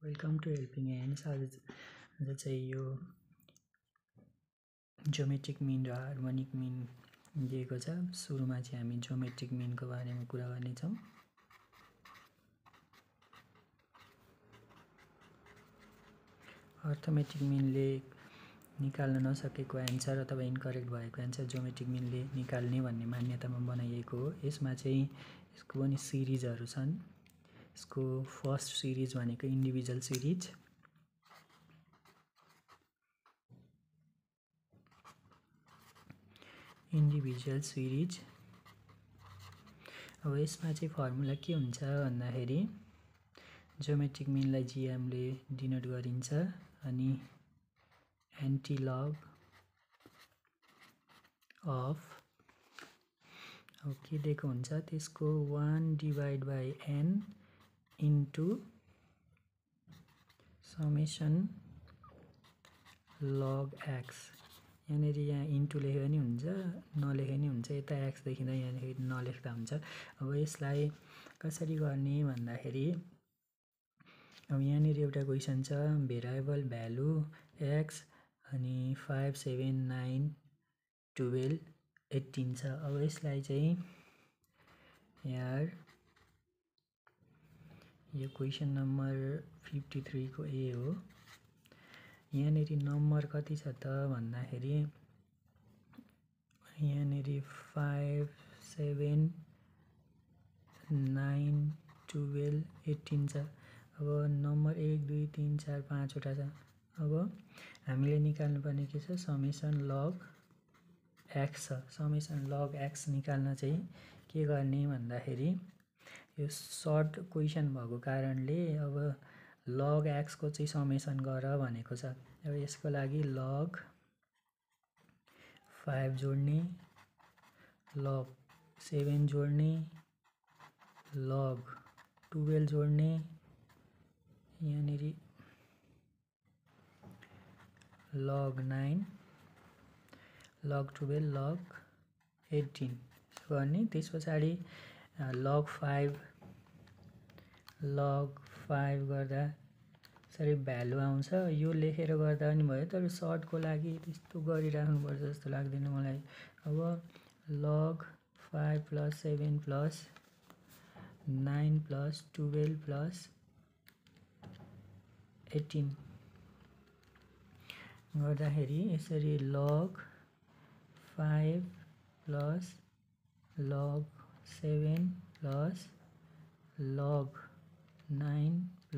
Welcome to helping hands. आज चाहिँ यो ज्योमेट्रिक मिन र हार्मोनिक मिन दिएको छ। सुरुमा चाहिँ हामी ज्योमेट्रिक मिनको बारेमा कुरा गर्नेछौँ। अर्थमेटिक मिनले निकाल्न नसकेको एन्सर अथवा इन्करेक्ट भएको एन्सर ज्योमेट्रिक मिनले निकाल्ने भन्ने मान्यतामा बनाइएको हो। यसमा चाहिँ यसको पनि सिरिजहरू छन्। यसको फर्स्ट सिरिज भनेको इन्डिभिजुअल सिरिज, अब यसमा चाहिँ फर्मुला के हुन्छ भन्दाखेरि ज्योमेट्रिक मिनलाई जिएमले डिनोट गरिन्छ अनि एन्टिलग अफ के दिएको हुन्छ त्यसको 1/n इन्टु समेसन लग एक्स। यहाँनिर यहाँ इन्टु लेखे पनि हुन्छ, नलेखे पनि हुन्छ। यता एक्स देखिँदा यहाँनिर नलेख्दा हुन्छ। अब यसलाई कसरी गर्ने भन्दाखेरि अब यहाँनिर एउटा क्वेसन छ, भेरिएबल भ्यालु एक्स अनि 5, 7, 9, 12, 18 छ। अब यसलाई चाहिँ यो क्वेसन नम्बर 53 को ए हो। यहाँनिर नम्बर कति छ त भन्दाखेरि यहाँनिर 5, 7, 9, 12, 18 छ। अब नम्बर 1, 2, 3, 4, 5 वटा छ। अब हामीले निकाल्नुपर्ने के छ, समेसन लग एक्स छ। समेसन लग एक्स निकाल्न चाहिँ के गर्ने भन्दाखेरि यो सर्ट क्वेसन भएको कारणले अब लग एक्सको चाहिँ समेसन गर भनेको छ। अब यसको लागि लग 5 जोड्ने, लग 7 जोड्ने, लग 12 जोड्ने, यहाँनिर लग 9, लग 12, लग 18 गर्ने। त्यस पछाडि लग 5 गर्दा यसरी भ्यालु आउँछ। यो लेखेर गर्दा पनि भयो, तर सर्टको लागि त्यस्तो गरिराख्नुपर्छ जस्तो लाग्दैन मलाई। अब लग 5 + 7 + 9 + 12 + 18 गर्दाखेरि यसरी लग 5 + लग 7 + लग 9 +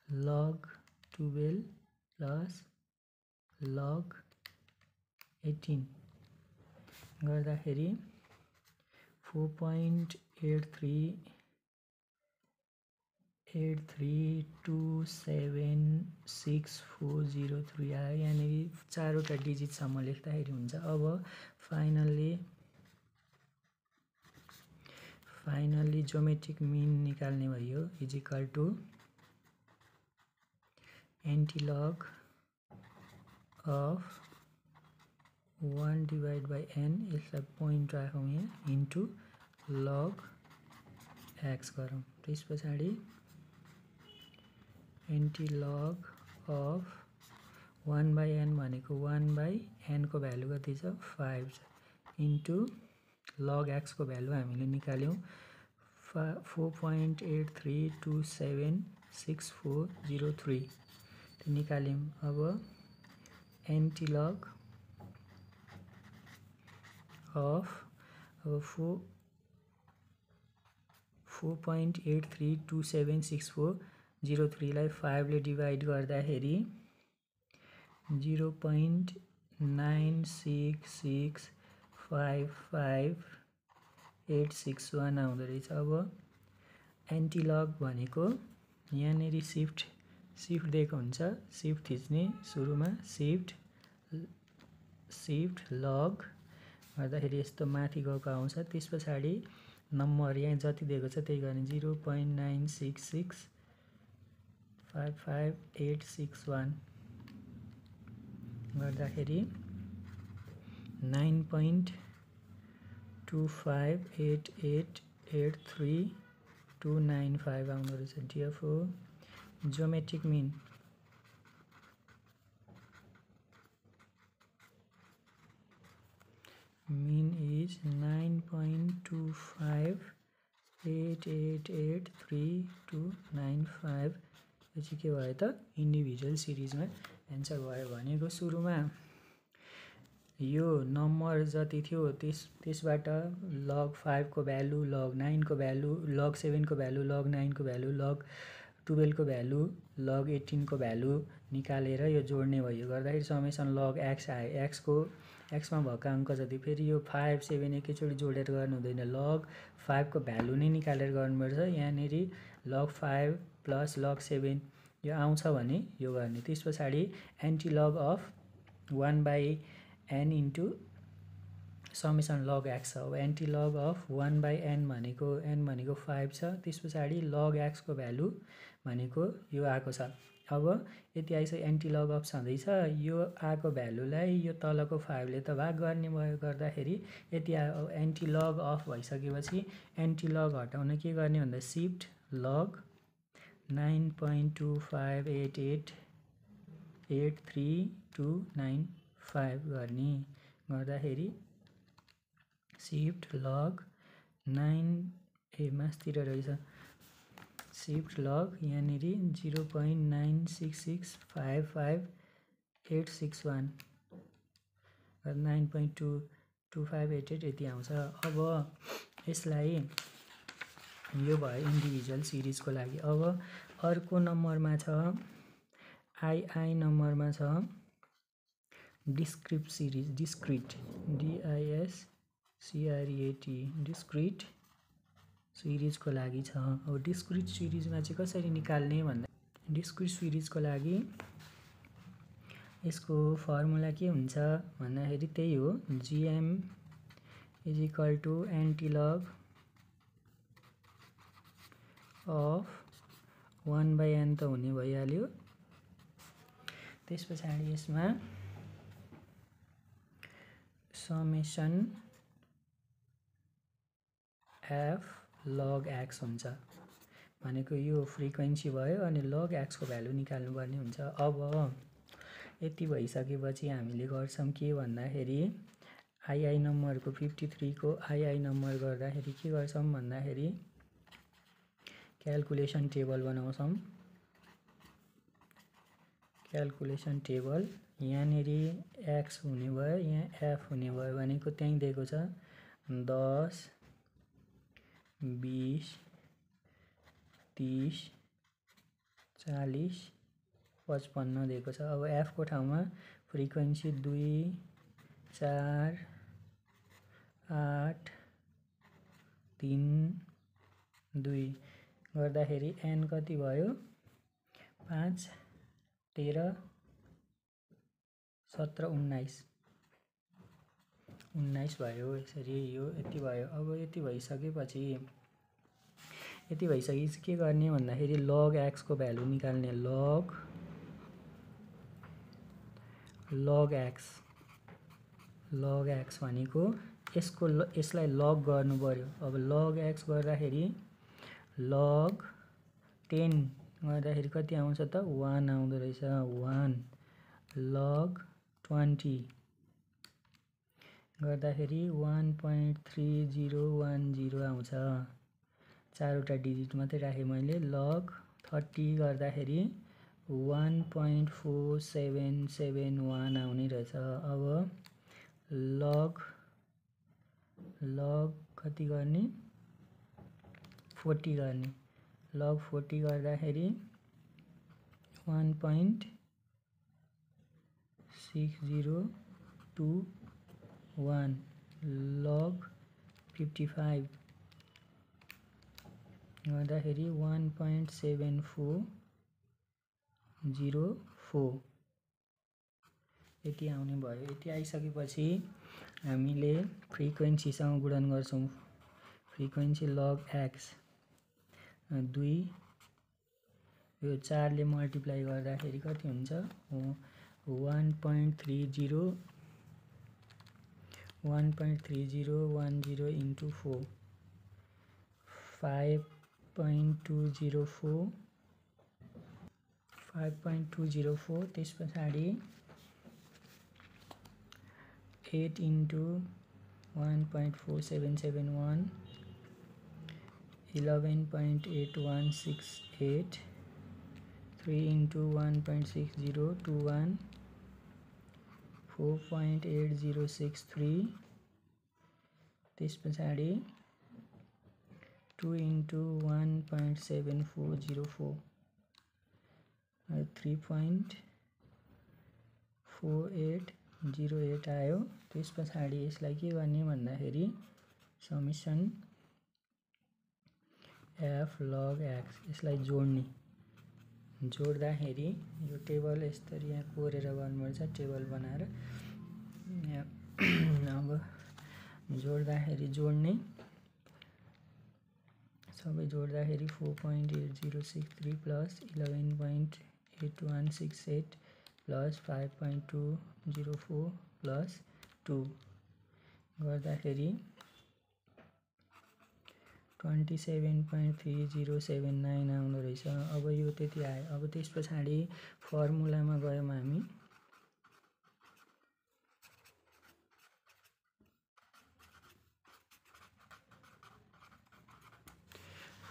लग 12 + लग 18 गर्दाखेरि 4.83276403 आयो। यहाँनिर 4वटा डिजिटसम्म लेख्दाखेरि हुन्छ। अब फाइनल्ली ज्योमेट्रिक मिन निकाल्ने भयो equal to antilog of 1/n, यसलाई पोइन्ट राखौँ यहाँ, इन्टु लग एक्स गरौँ। त्यस पछाडि एन्टिलग अफ 1/n भनेको 1/n को भ्यालु कति छ, 5 छ, इन्टु लग एक्स को भ्यालु हामीले निकाल्यौँ 4.83276403 निकाल्यौँ। अब एन्टिलग अफ 4.83276403 लाई 5 ले डिभाइड गर्दाखेरि 0.96655,861 आउँदो रहेछ। अब एन्टिलग भनेको यहाँनिर सिफ्ट दिएको हुन्छ, सिफ्ट थिच्ने सुरुमा, सिफ्ट लग गर्दाखेरि यस्तो माथि गएको आउँछ। त्यस पछाडि नम्बर यहाँ जति दिएको छ त्यही गर्ने, 0.96655,861 गर्दाखेरि 9.258883 295 आउँदो रहेछ therefore geometric mean is 9.258883.95 यो चाहिँ के भयो त इन्डिभिजुअल सिरिजमा एन्सर भयो भनेको सुरुमा यो नम्बर जति थियो त्यसबाट log 5 को भ्यालु log 9 को भ्यालु log 7 को भ्यालु log 9 को भ्यालु log 12 को भ्यालु log 18 को भ्यालु निकालेर यो जोड्ने भयो गर्दाखेरि समेसन log x आयो x मा भएको अङ्क जति फेरि यो 5 7 एकैचोटि जोडेर गर्नु हुँदैन log 5 को भ्यालु नै निकालेर गर्नुपर्छ यहाँनेरि log 5 प्लस log 7 यो आउँछ भने यो गर्ने त्यसपछि anti log of 1/n into summation log x हो एन्टी log अफ 1/n भनेको n भनेको 5 छ त्यसपछि log x को भ्यालु भनेको यो आएको छ अब यति आइसक्यो एन्टी log अफ छँदैछ यो आएको भ्यालुलाई यो तलको 5 ले त भाग गर्ने भयो गर्दाखेरि यति एन्टी log अफ भइसकेपछि एन्टी log हटाउन के गर्ने भन्दा शिफ्ट log 9.258883295 गर्ने गर्दाखेरि शिफ्ट log 9 मास्तिर रहेछ शिफ्ट log यहाँनेरि 0.966558861 9.22588 यति आउँछ अब यसलाई यो भयो इन्डिभिजुअल सिरिजको लागि अब अर्को नम्बरमा छ आई नम्बरमा छ discrete series discrete DISCREAT discrete सिरिजको लागि छ अब डिस्क्रिट सिरिजमा चाहिँ कसरी निकाल्ने भन्दा डिस्क्रिट सिरिजको लागि यसको फर्मुला के हुन्छ भन्दाखेरि त्यही हो GM is equal to anti log of 1/n त हुने भइहाल्यो त्यसपछि यसमा समेसन f log x हुन्छ भनेको यो फ्रिक्वेन्सी भयो अनि log x को भ्यालु निकाल्नु पर्ने हुन्छ अब यति भइसकेपछि हामीले गर्छौं के भन्दाखेरि आई नम्बरको 53 को आई नम्बर गर्दाखेरि के गर्छौं भन्दाखेरि क्याल्कुलेसन टेबल बनाउँछौं क्याल्कुलेसन टेबल यहाँनेरि x हुने भयो यहाँ f हुने भयो भनेको त्यही दिएको छ 10 20 30 40 55 दिएको छ अब f को ठाउँमा फ्रिक्वेन्सी 2 4 8 3 2 गर्दाखेरि n कति भयो 5 13 17 19 भयो यसरी यो यति भयो अब यति भइसकेपछि के गर्ने भन्दाखेरि log x को भ्यालु निकाल्ने log x भनेको यसलाई log गर्नु पर्यो अब log x गर्दाखेरि log 10 गर्दाखेरि कति आउँछ त 1 आउँदो रहेछ 1 log 20 गर्दाखेरि 1.3010 आउँछ चारवटा डिजिट मात्रै राखे मैले log 30 गर्दाखेरि 1.4771 आउने रहेछ अब log कति गर्ने 40 गर्ने log 40 गर्दाखेरि 1.6021 log 55 गर्दाखेरि 1.7404 यति आउने भयो यति आइसकेपछि हामीले फ्रिक्वेन्सीसँग गुणन गर्छौं फ्रिक्वेन्सी log x 2 यो 4 ले मल्टिप्लाई गर्दाखेरि कति हुन्छ 1.3010 into 4 5 5.204 त्यस पछाडि 8 into 1.4771 11.8168 3 into 1.6021 4.8063 त्यस पछाडि 2 into 1.7404 3.4808 आयो। त्यस पछाडि यसलाई के गर्ने भन्दाखेरि समेसन f log x यसलाई जोड्दाखेरि यो टेबल यसरी यहाँ कोरेर गर्नुपर्छ टेबल बनाएर अब जोड्ने सबै जोड्दाखेरि 4.8063 प्लस 11.8168 प्लस 5.204 प्लस 2 गर्दाखेरि 27.3079 आउँदो रहेछ। अब यो त्यति आयो। अब त्यस पछाडि फर्मुलामा गयौँ हामी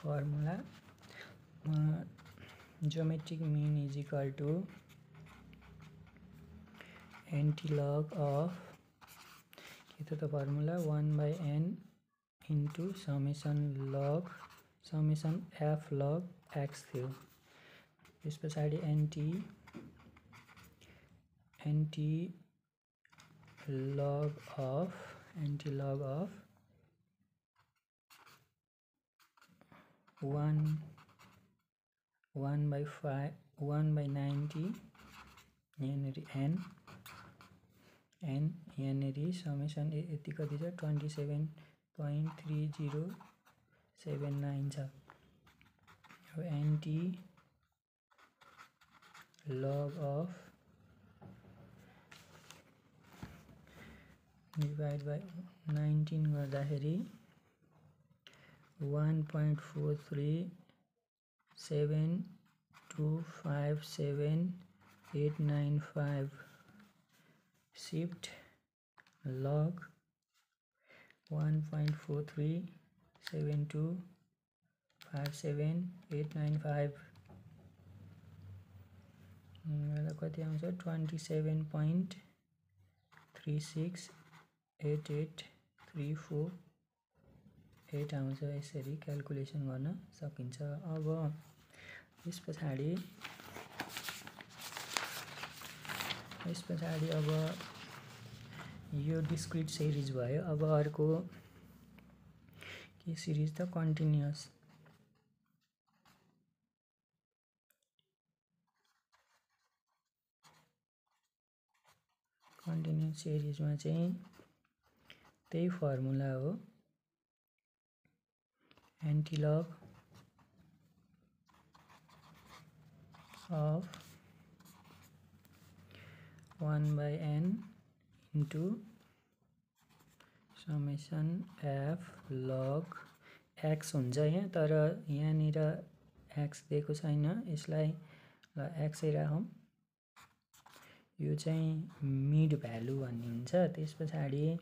formula geometric mean is equal to antilog of के त formula 1/n into summation f log x थियो। त्यस पछाडि एंटीलॉग of 1/90 यहाँनेरि n यहाँनेरि समेसन यति कति छ 27.3079 छ। अब एंटीलॉग of डिवाइड बाई 19 गर्दाखेरि 1.437257895 शिफ्ट log 1.437257895 कति आउँछ 27.368834 आउँछ। यसरी क्याल्कुलेसन गर्न सकिन्छ। अब यस पछाडि अब यो डिस्क्रिट सिरिज भयो। अब अर्को के सिरिज त कन्टिन्युअस सिरिजमा चाहिँ त्यही फर्मुला हो antilog of 1/n into summation f log x हुन्छ यहाँ, तर यहाँनिर x दिएको छैन, यसलाई ल x राखौँ। यो चाहिँ मिड भ्यालु भन्ने हुन्छ। त्यस पछाडि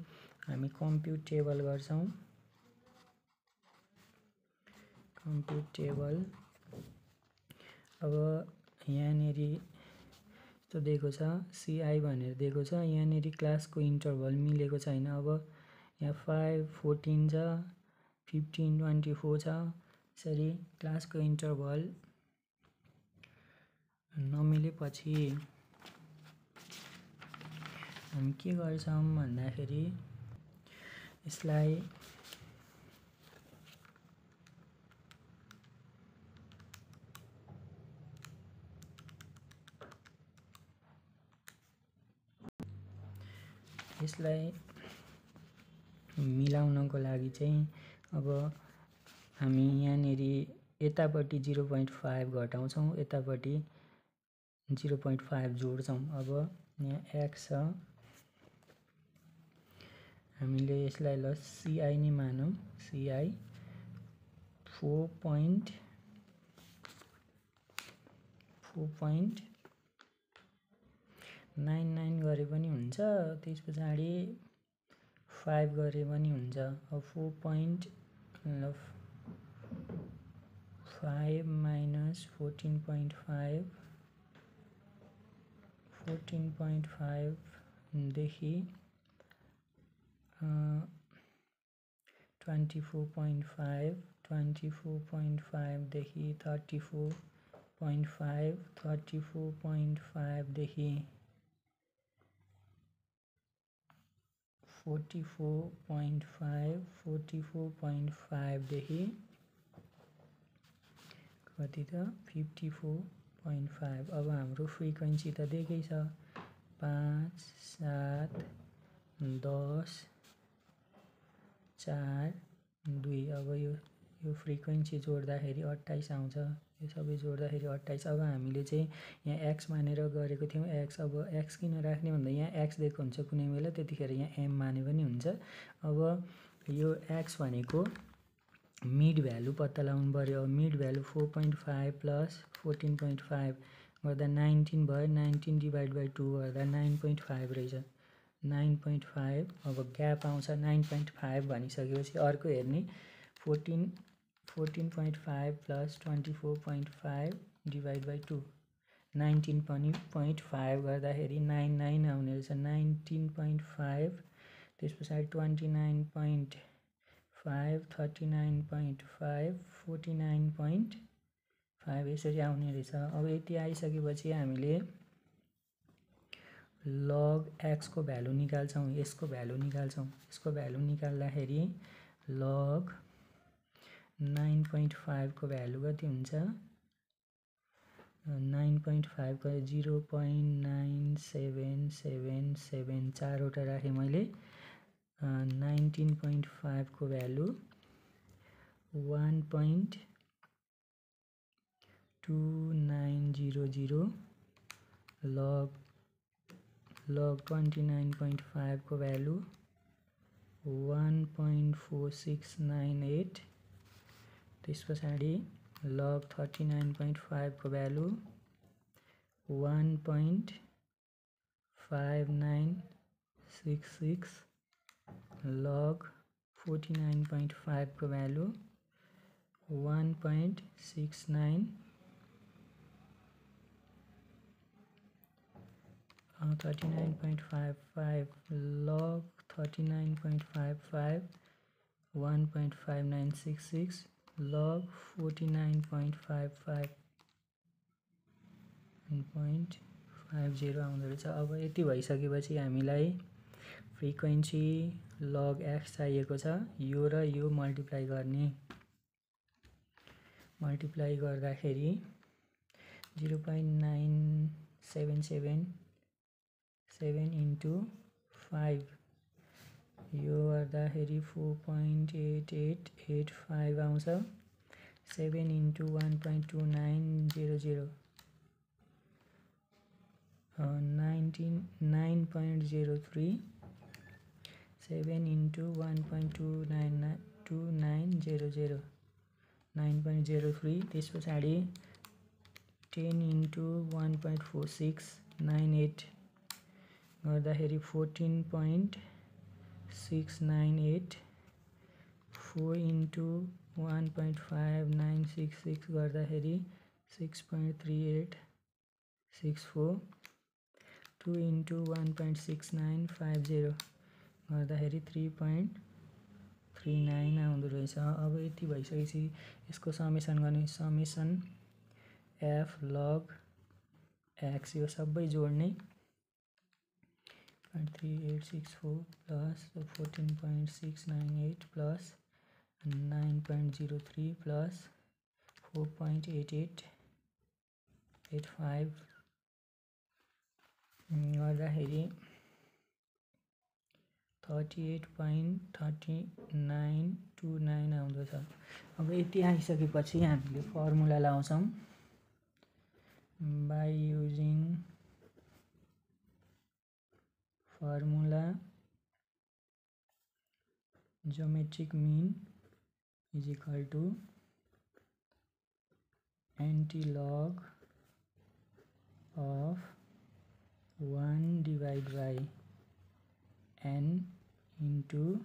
हामी कम्प्युट टेबल गर्छौँ। कम्प्युट टेबल अब यहाँनेरि यस्तो दिएको छ CI भनेर दिएको छ। यहाँनेरि क्लासको इन्टरभल मिलेको छैन। अब यहाँ 5 14 छ 15 24 छ। यसरी क्लासको इन्टरभल नमिलेपछि हामी के गर्छौँ भन्दाखेरि यसलाई मिलाउनको लागि चाहिँ अब हामी यहाँनेरि यतापट्टि 0.5 घटाउँछौँ, यतापट्टि 0.5 जोड्छौँ। अब यहाँ x छ, हामीले यसलाई ल CI नै मानौँ। CI 4.99 गरे पनि हुन्छ, त्यस पछाडि 5 गरे पनि हुन्छ। अब 4.5 माइनस 14.5 देखि 24.5 देखि 34.5 देखि 44.5 देखि कति त 54.5। अब हाम्रो फ्रिक्वेन्सी त दिएकै छ 5 7 10 4 2। अब यो फ्रिक्वेन्सी जोड्दाखेरि 28 आउँछ, यो सबै जोड्दाखेरि 28। अब हामीले चाहिँ यहाँ एक्स मानेर गरेको थियौँ एक्स। अब एक्स किन राख्ने भन्दा यहाँ एक्स दिएको हुन्छ कुनै बेला, त्यतिखेर यहाँ एम माने पनि हुन्छ। अब यो एक्स भनेको मिड भ्यालु पत्ता लगाउनु पर्यो। अब मिड भ्यालु 4.5 प्लस 14.5 गर्दा 19 भयो, 19 डिभाइड बाई 2 गर्दा 9.5 रहेछ, 9.5। अब ग्याप आउँछ 9.5 भनिसकेपछि अर्को हेर्ने 14.5 प्लस 24.5 डिभाइड बाई 2 19.5 गर्दाखेरि 99 आउने रहेछ, 19.5। त्यस पछाडि 29.5 39.5 49.5 यसरी आउने रहेछ। अब यति आइसकेपछि हामीले लग एक्स को भ्यालु निकाल्छौँ, यसको भ्यालु निकाल्छौँ। यसको भ्यालु निकाल्दाखेरि लग 9.5 को भ्यालु कति हुन्छ, 9.5 को 0.9777 चारवटा राखेँ मैले। 19.5 को भ्यालु 1.2900, लग 29.5 को भ्यालु 1.4698। त्यस पछाडि लग 39.5 को भ्यालु 1.5966, लग 49.5 को भ्यालु 1.69, 39.55 log 39.55 1.5966 log 49.55 0.50 आउँदो रहेछ। अब यति भइसकेपछि हामीलाई फ्रिक्वेन्सी लग एक्स चाहिएको छ। यो र यो मल्टिप्लाई गर्ने, मल्टिप्लाई गर्दाखेरि 0.9777 इन्टु 5 यो गर्दाखेरि 4.8885 आउँछ। 7 इन्टु 1.2900 9.03 7 इन्टु 1.2900 9.03। त्यस पछाडि 10 इन्टु 1.4698 गर्दाखेरि 14.698। 4 इन्टु 1.5966 गर्दाखेरि 6.3864। 2 इन्टु 1.6950 गर्दाखेरि 3.39 आउँदो रहेछ। अब यति भइसकेपछि यसको समेसन गर्ने, समेसन एफ लग एक्स यो सबै जोड्ने 0.3864 प्लस 14.698 प्लस 9.03 प्लस 4.8885 गर्दाखेरि 38.3929 आउँदछ। अब यति आइसकेपछि हामीले फर्मुला लाउँछौँ। By using formula geometric mean is equal to antilog of 1 divided by n into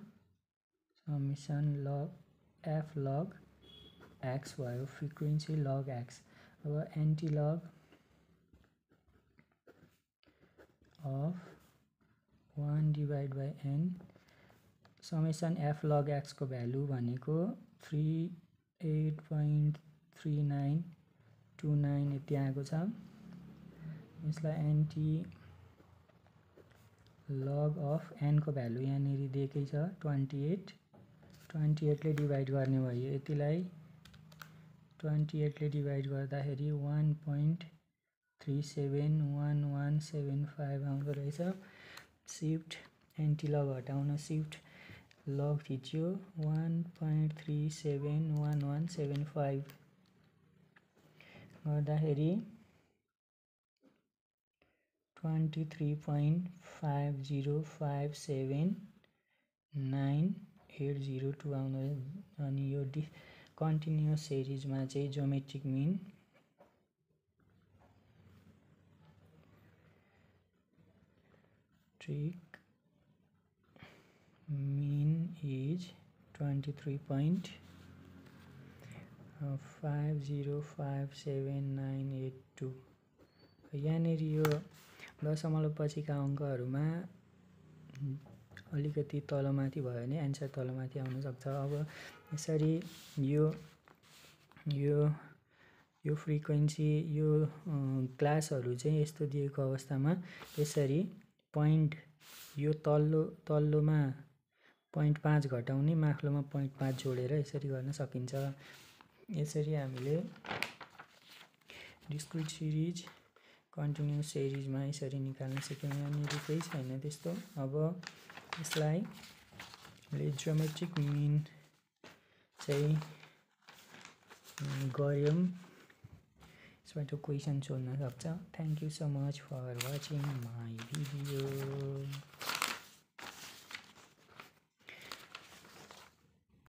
summation log f log x भयो frequency log x। अब antilog of 1 divided by n summation f log x को value भनेको 38.3929 यति आएको छ। यसलाई anti log of n को value यहाँनिर दिएकै छ 28 ले डिभाइड गर्ने भयो। यतिलाई 28 ले डिभाइड गर्दाखेरि 1.371175 आउँदो रहेछ। शिफ्ट एन्टिलग हटाउन शिफ्ट लग थिच्यो 1.371175 गर्दाखेरि 23.50579802 आउँदो। अनि यो कन्टिन्युअस सिरिजमा चाहिँ ज्योमेट्रिक मीन इज 23.50579802। यहाँनिर यो दशमलव पछिका अङ्कहरुमा अलिकति तलमाथि भयो भने आन्सर तलमाथि आउन सक्छ। अब यसरी यो फ्रिक्वेन्सी यो क्लासहरु चाहिँ यस्तो दिएको अवस्थामा यसरी पॉइन्ट यो तल्लोमा 0.5 घटाउने माथिल्लोमा 0.5 जोडेर यसरी गर्न सकिन्छ। यसरी हामीले डिस्क्रिट सिरिज कन्टिन्युअस सिरिजमा यसरी निकाल्न सक्यौं। यहाँनिर केही छैन त्यस्तो। अब यसलाई ज्योमेट्रिक मीन चाहिँ गर्यौं यसबाट क्वेशन सोध्न सक्छ। Thank you so much for watching my video.